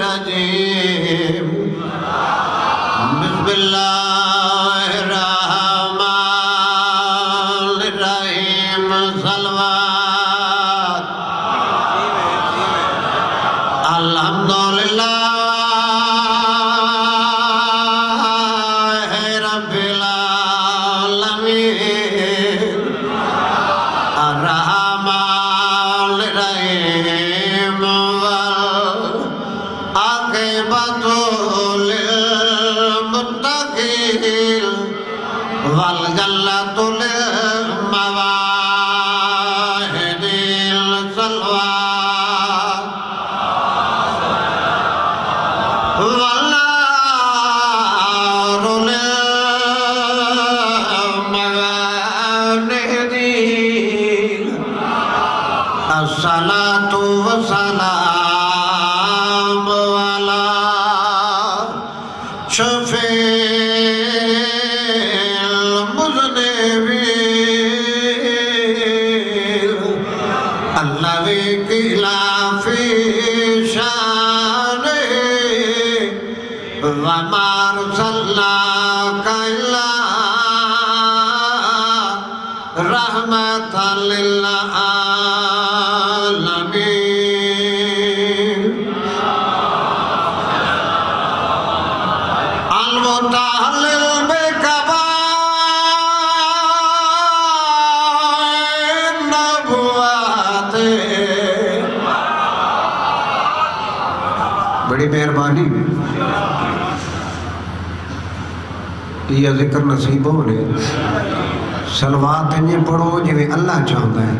रजीम बिस्मिल्लाहिर्रहमानिर्रहीम सलवात अल्हम्दुलिल्लाह रब्बिल आलमीन अर्रहमानिर्रहीम वल जन्नतुल मवाहिदिल सलवात वल नारुल मवानिदिल अस्सलातु वस्सलाम अला शफी रहमतल लिल आलमीन अल मुतहल्लिल बिकबाइर नबुवत बड़ी मेहरबानी यह जिक्र नसीब होने सलवात इंजे पढ़ो जिवें अल्लाह चाहता है।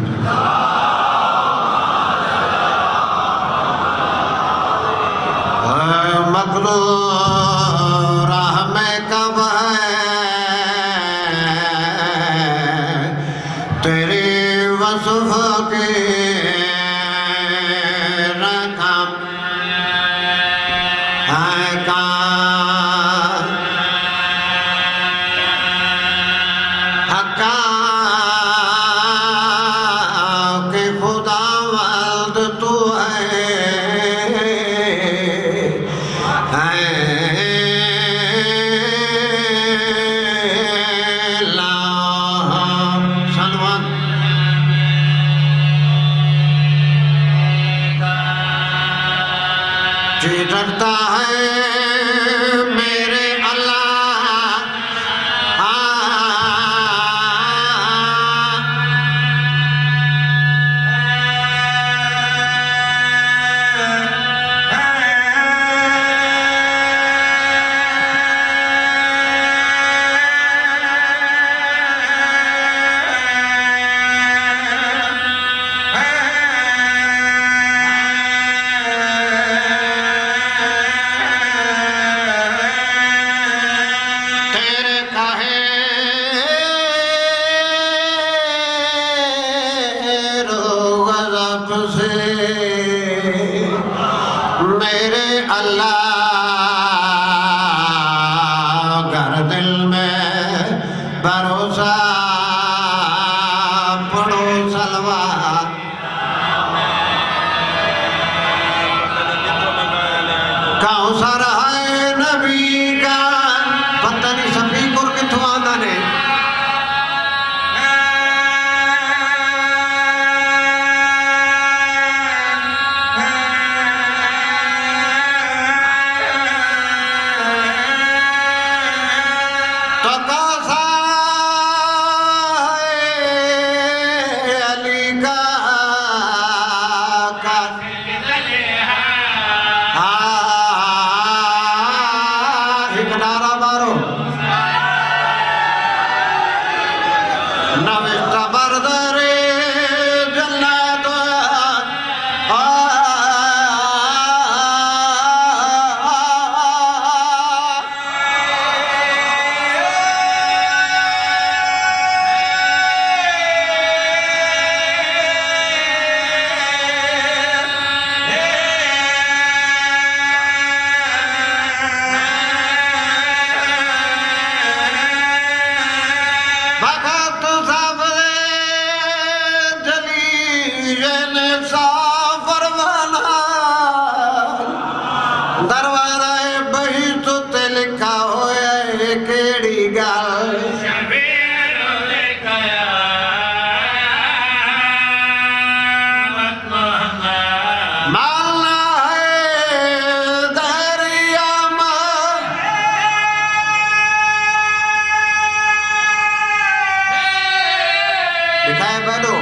मक़रूर में कब है तेरे वसफ़ के रकम है का डरता है मेरे मेरे अल्लाह घर दिल में भरोसा पढ़ो सलवात कौसर है नबी का पता नहीं सभी को किथों आंदा ने दरबारा बही सुते लिखा होया है केड़ी गल मालना है दरिया में लिखा है बनो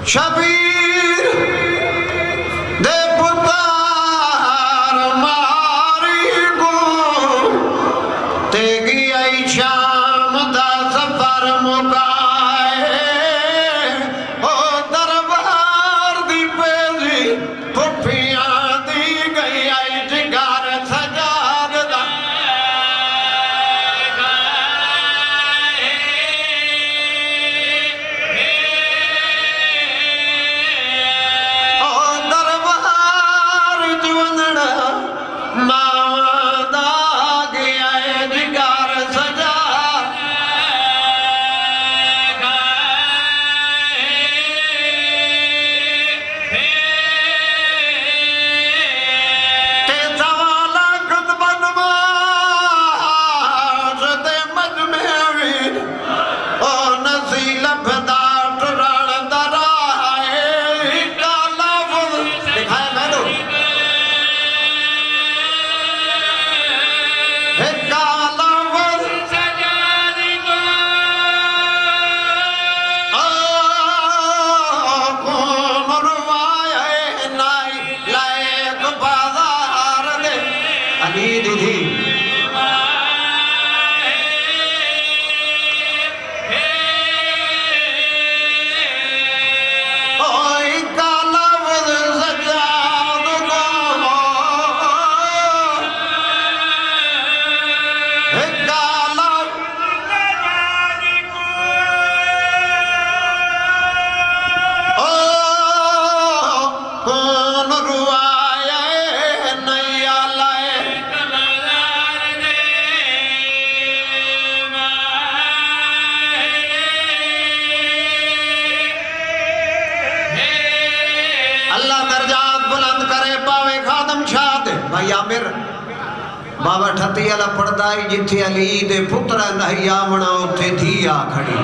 शबीर दे पुतार मारी को तेगी आई शाम दा सफर मुकाए ओ दरबार दी पेजी पुफियां दी गई आई जिगर सजाद दा बाबा ठती वाला पड़दाई जिथे अली दे पुत्र नहीं आवना उथे थी आ खड़ी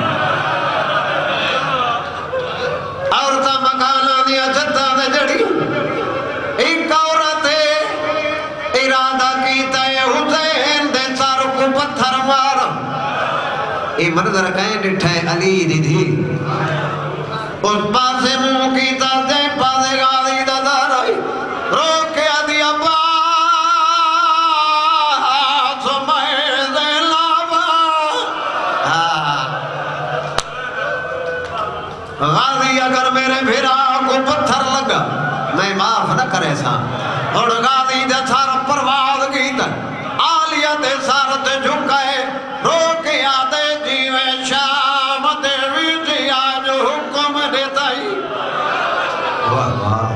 औरत मकाना दिया छत्ता ते जड़ी एक औरत इरादा कीता है हुसैन दे सर को पत्थर मार ए मंजर कहीं डिठे अली दी थी उस पासे मुंह कीता ते पासे गाली दा दराई रोक के दिया गाली अगर मेरे भिरा को पत्थर लगा मैं माफ न करे सा और गाली दे सर परवाद गीत आलिया दे सर ते झुकाए रोक यादे जीवे शाम देवी जी आज हुक्म देताई वाह वाह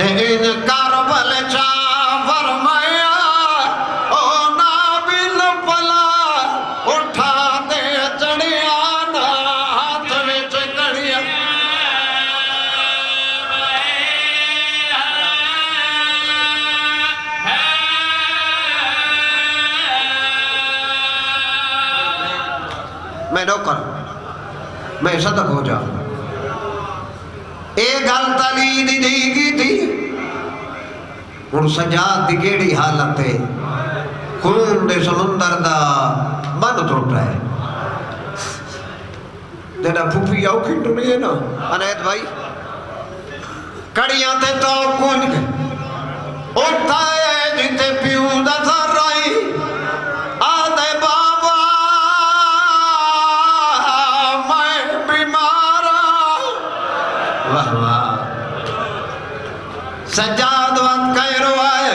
ते इन कारबल चा फरमाया ओ नाबिल पला उठा दे चढ़िया मैं नौकर मैं सदक हो जा ए गल तली दी दी थी हुण सजाद दी केड़ी हालत है खून दे समुंदर दा बन टुट है जरा फूफी औखी टुरी है ना अनैत भाई कड़ियां ते तो कौन के उठा है जिते प्यू दा सराई आदे बाबा मैं बीमार वाह वाह सजाद वत करो आए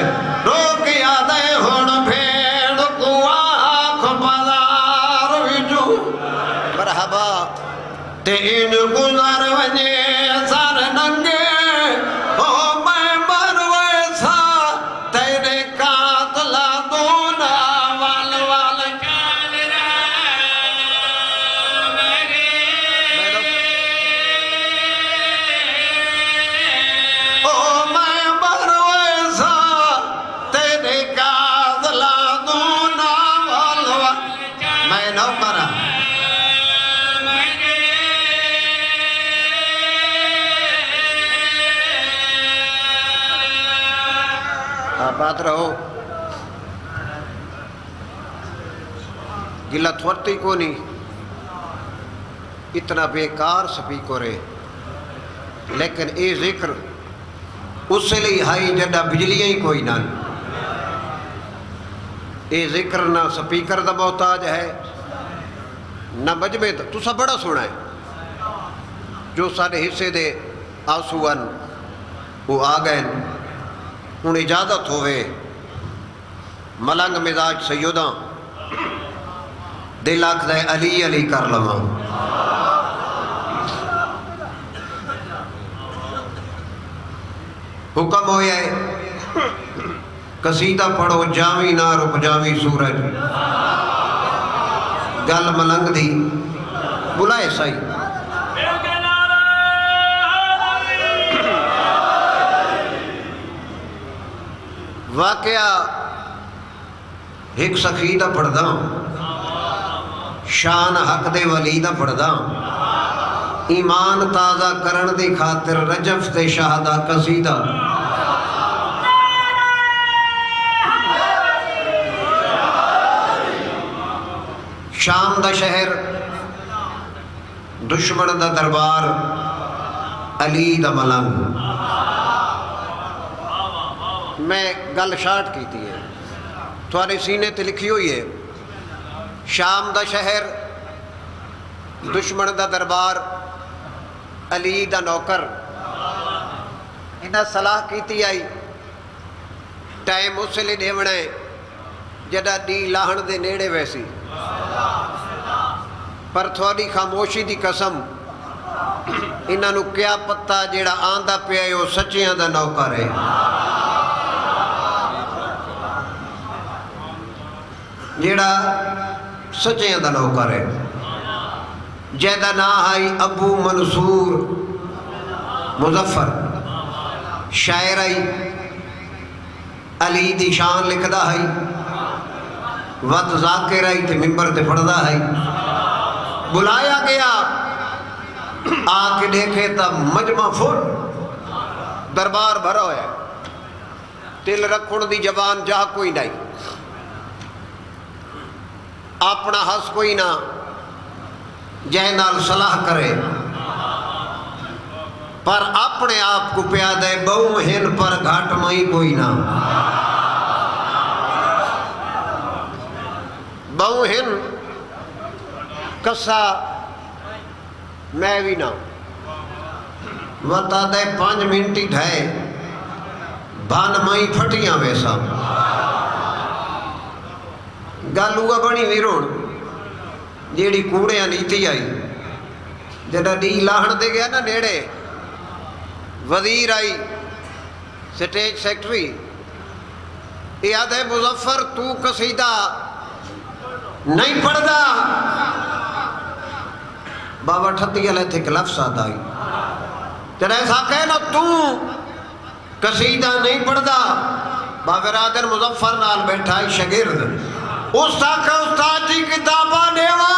रोक आदे हुन भेड़ को आँख बाजार विचू मरहबा तेन गुजर वने सर नंगे ओ मैं मरवे सा तेरे कातला दोना वाल वाल ओ मैं मरवे सा तेरे कातला दोना वाल वाल मैं नौकरा बात रहो गिला थोरती को नहीं इतना बेकार स्पीकर है लेकिन ये जिक्र उस लिए हाई जड़ा बिजलियां ही कोई ना ये जिक्र ना स्पीकर का मोहताज है ना मजमे तुसा बड़ा सुना है जो सारे हिस्से दे आंसूअन वो आ गए हूँ इजाजत होवे मलंग मिजाज सैयदा दिल आखद अली अली कर लवा हुक्म होया कसीदा पढ़ो जावी ना रुक जावी सूरज गल मलंग दी बुलाए सही वाकया एक सखी का पढ़दा शान हक दे वली का पढ़दा ईमान ताज़ा करन दी खातिर रजफ ते शाह दा कसीदा शाम दा शहर दुश्मन दा दरबार अली दा मलंग मैं गल शार्ट की थी है थोड़े सीने ते लिखी हुई है शाम दा शहर दुश्मन दा दरबार अली दा नौकर इन्हें सलाह की आई टाइम उस लिए देवना है जदा डी लाहन दे नेड़े वैसी पर थोड़ी खामोशी दी कसम इन्हों क्या पता जेड़ा आंदा पिया वो सच्चियां दा नौकर है जेड़ा सच्चियां दा नौकर है जैदा ना आई अबू मंसूर मुजफ्फर शायर आई अली दी शान लिखदा है वत जाकिर आई ते मिंबर ते पढ़दा है बुलाया गया आके देखे तब मजमा फुल दरबार भरा है तिल रखण दी जबान जा कोई नहीं अपना हस कोई ना जय नाल सलाह करे पर अपने आप को प्या दे बहु हिन पर घाट मई कोई ना बहु हिन कसा मैं भी ना बता दे 5 मिनट ही ढाए भान मई फटियां वैसा गल उआ बनी वीरोण जेड़ी कूड़िया नीति आई जरा डी लाहन दे गया ना नेड़े वजीर आई स्टेज सेक्रेटरी याद है मुजफ्फर तू कसीदा नहीं पढ़दा बाबा ठत्ती वाले थे लफ्ज आता आई तेरा ऐसा कहे ना तू कसीदा नहीं पढ़दा बाबे रादर मुजफ्फर नाल बैठा है शगिर्द उस्ताद जी किताबा देवा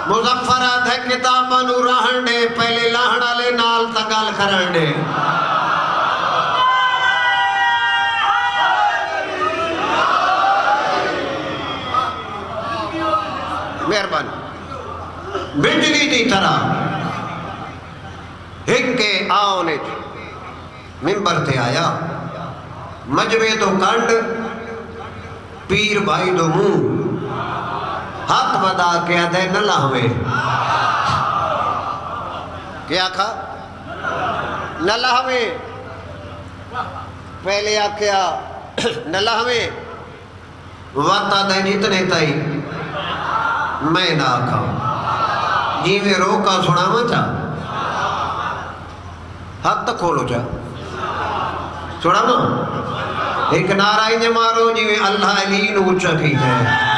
मुजफ्फर आधे किताबा नू रहन दे पहले लाहण वाले नाल ता गल करन दे मेहरबानी बिजली की तरह हिक्के आने मिंबर ते आया मजबे तो कंड पीर भाई दो मुंह हाथ बदा के आदे न लावे क्या खा न लावे पहले आख्या न लावे वाता दे जितने ताई मैं ना आखा जी में रोका सुनावा चा हाथ खोलो चा सुनावा एक नाराई ने मारो जी में अल्लाह लीन ऊंचा की है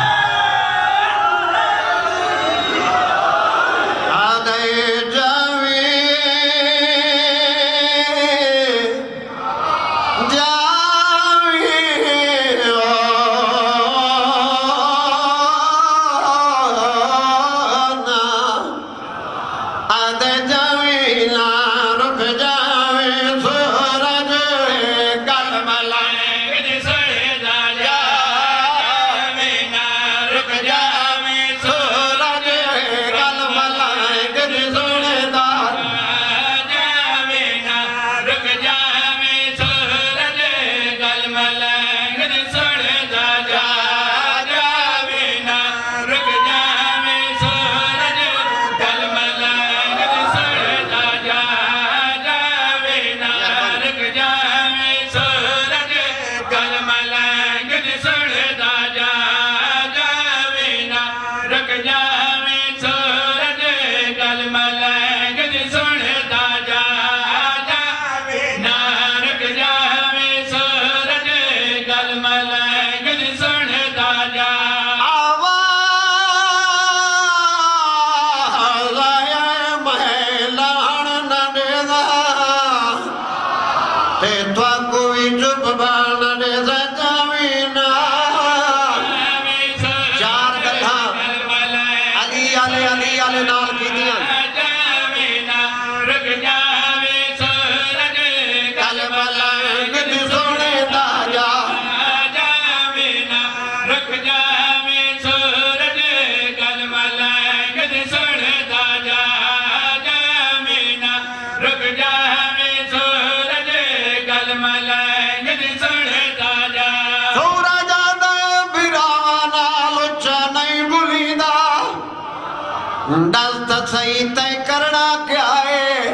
दस्त सही तय करना क्या है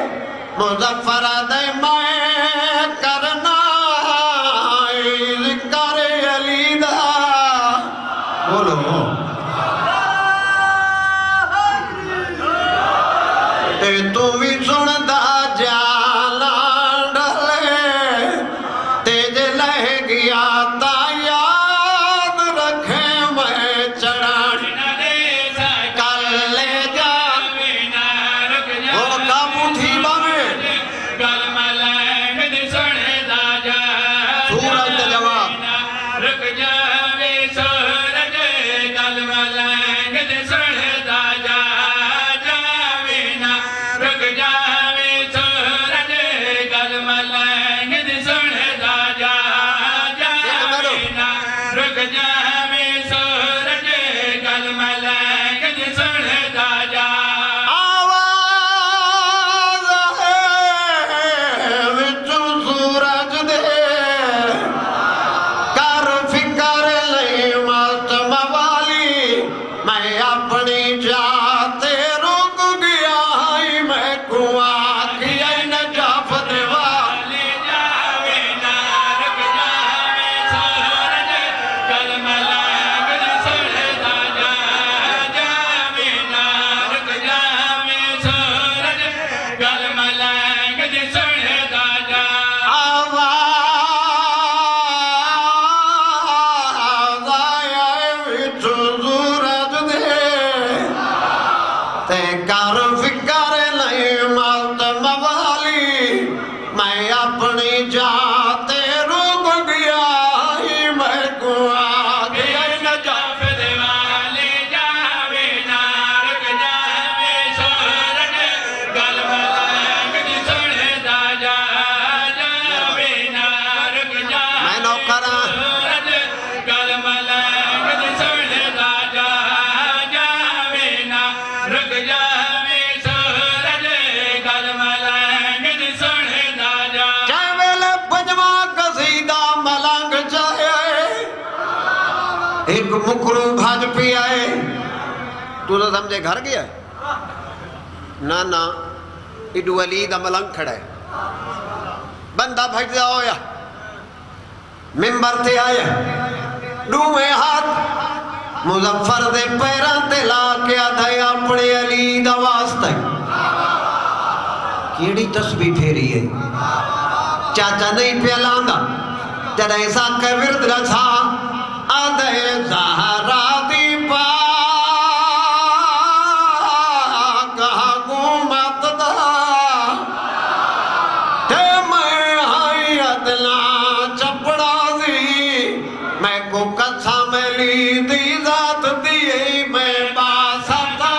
मुजफ्फर दे मैं करना जिक्र अली दा बोलो ते तू भी सुनदा जाला डले तेज लह गया ता याद रखे मैं चढ़ान एक मुकरू भाज पी आए तू तो समझे घर गया ना ना इडू अली दा मलंग खड़ा है बंदा भजदा होया मिंबर ते आया डूमे हाथ मुजफ्फर दे पैरां ते ला के आधा अपने अली दा वास्ता केड़ी तस्बीह फेरी है चाचा नहीं पे लांदा जरा ऐसा के विरद रछा आधे ज़हरा दी पा कहा गुमत दा ते मैं हाई अदला चपड़ा दी मैं को कच्छा मेली दी जात दी मैं बासता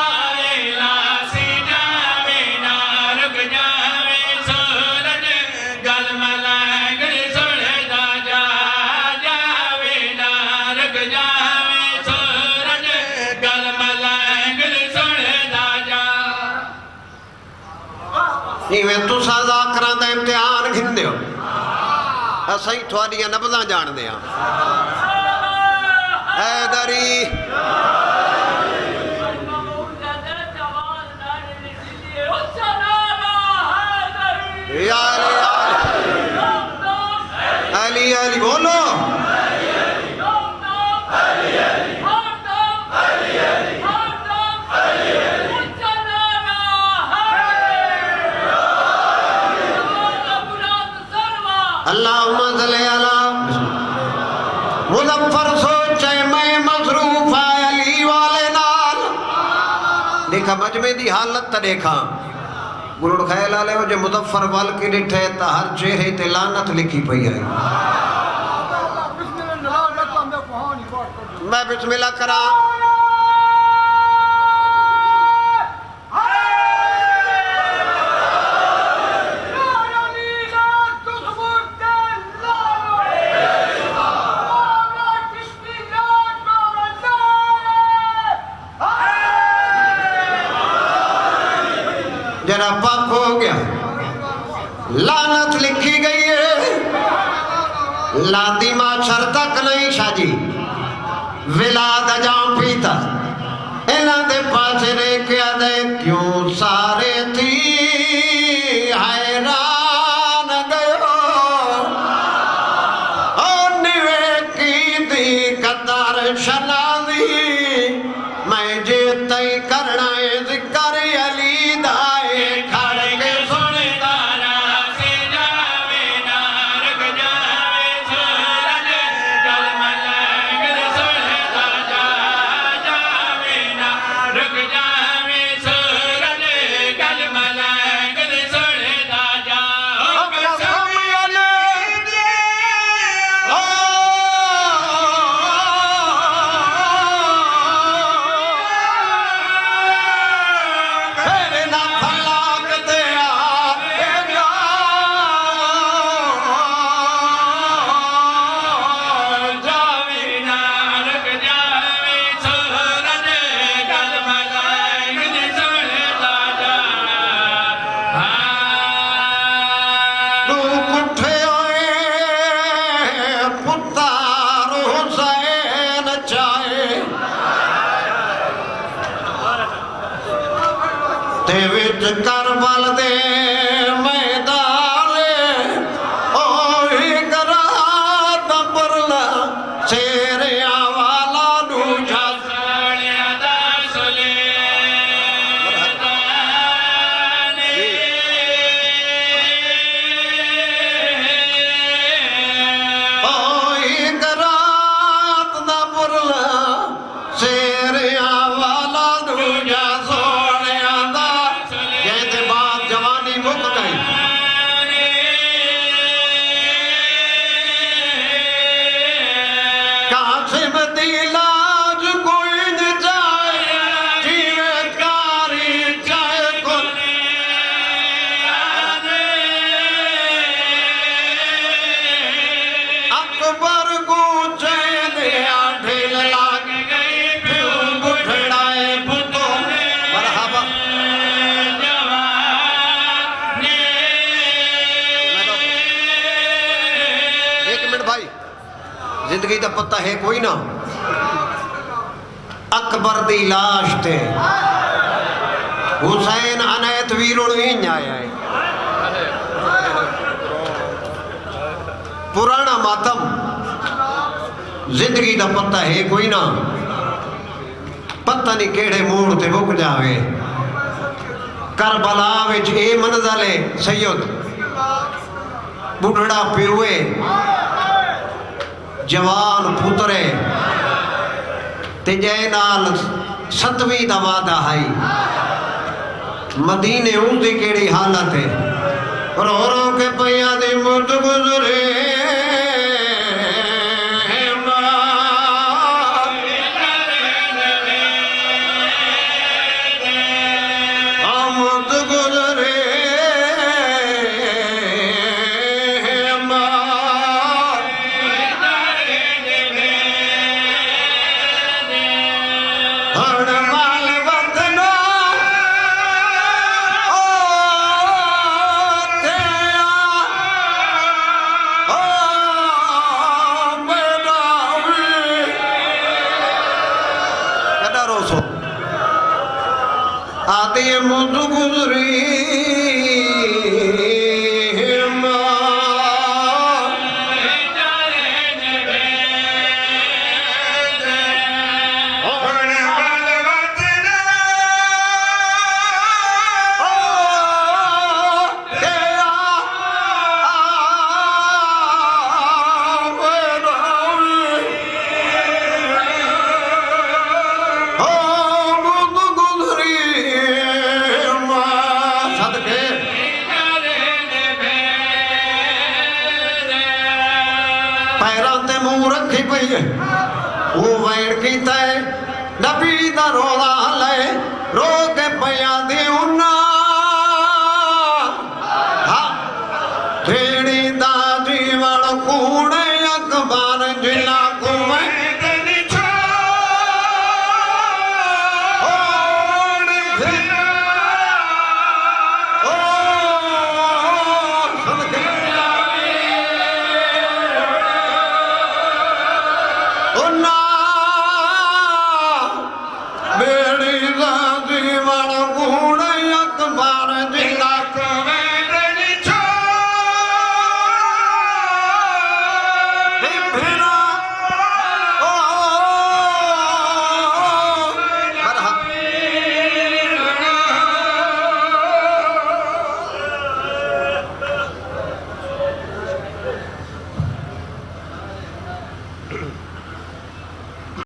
इवें तुसा ज़ाकरां दा इम्तिहान घिंदे हो असीं थोड़ियां नबज़ां जानदे हां हैदरी अली अली बोलो मुजफ्फर सोचे मैं मसरूफ अली वाले नाल देखा मजमे दी हालत देखा गुरुड़ ख्याल आले जो मुजफ्फर वाल की डिठे तो हर चेहरे ते लानत लिखी पई है मैं बिस्मिल्लाह करा जरा पाक हो गया लानत लिखी गई है लादी माशर तक नहीं शाजी विलाद जाम पीता इन्हां दे पास रे के दे क्यों सारे थी हैरान गयो ओ निवे की दी कदर शनादी मैं जे तई करना है जिक्र अली दा करबल दे मैदान ओ गरात परला शेर वाला दूजा गरात दा परला शेर वाला दूजा जिंदगी का पता है कोई ना अकबर दी लाश ते हुसैन अनैत वीरुण ही आया है। पुराना मातम जिंदगी का पता है कोई ना, पता नहीं केड़े मोड़ ते मुक जावे। करबला विच ए मंज़िल है सैयद बुढ़ड़ा प्योए जवान पुत्रे ते जय नाल 7वीं दा वादा है। मदीने उनकी केड़ी हालत है, रो रो के पैया दी मुद गुजरे आते मुद गुजरी पैरों ते मुंह रखी पई है वो वैर कीता है नबी दा रोला ले रो के पिया दी उन्ना भेड़ी दा जीवन कूड़े अकबर जिला कुएं